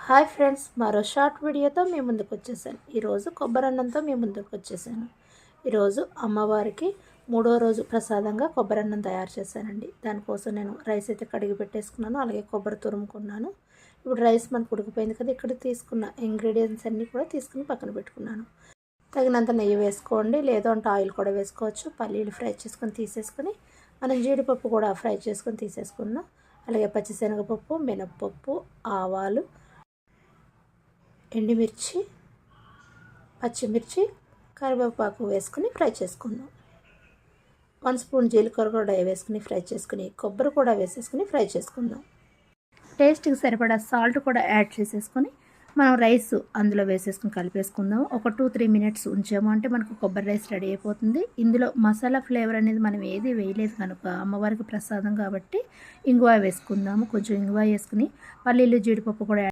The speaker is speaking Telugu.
హాయ్ ఫ్రెండ్స్, మరో షార్ట్ వీడియోతో మీ ముందుకు వచ్చేసాను. ఈరోజు కొబ్బరన్నంతో మీ ముందుకు వచ్చేసాను. ఈరోజు అమ్మవారికి 3వ రోజు ప్రసాదంగా కొబ్బరన్నం తయారు చేశానండి. దానికోసం నేను రైస్ అయితే కడిగి పెట్టేసుకున్నాను, అలాగే కొబ్బరి తురుముకున్నాను. ఇప్పుడు రైస్ మనకు ఉడికిపోయింది కదా, ఇక్కడ తీసుకున్న ఇంగ్రీడియంట్స్ అన్నీ కూడా తీసుకుని పక్కన పెట్టుకున్నాను. తగినంత నెయ్యి వేసుకోండి, లేదంటే ఆయిల్ కూడా వేసుకోవచ్చు. పల్లీలు ఫ్రై చేసుకొని తీసేసుకొని మనం జీడిపప్పు కూడా ఫ్రై చేసుకొని తీసేసుకుందాం. అలాగే పచ్చిశనగపప్పు, మినప్పప్పు, ఆవాలు, ఎండుమిర్చి, పచ్చిమిర్చి, కరివేపాకు వేసుకుని ఫ్రై చేసుకుందాం. 1 స్పూన్ జీలకర్ర కూడా వేసుకుని ఫ్రై చేసుకుని కొబ్బరి కూడా వేసేసుకుని ఫ్రై చేసుకుందాం. టేస్ట్కి సరిపడా సాల్ట్ కూడా యాడ్ చేసేసుకొని మనం రైస్ అందులో వేసేసుకుని కలిపేసుకుందాం. ఒక 2-3 మినిట్స్ ఉంచాము అంటే మనకు కొబ్బరి రైస్ రెడీ అయిపోతుంది. ఇందులో మసాలా ఫ్లేవర్ అనేది మనం ఏది వేయలేదు కనుక అమ్మవారికి ప్రసాదం కాబట్టి ఇంగువ వేసుకుందాము. కొంచెం ఇంగువ వేసుకుని పల్లీలు జీడిపప్పు కూడా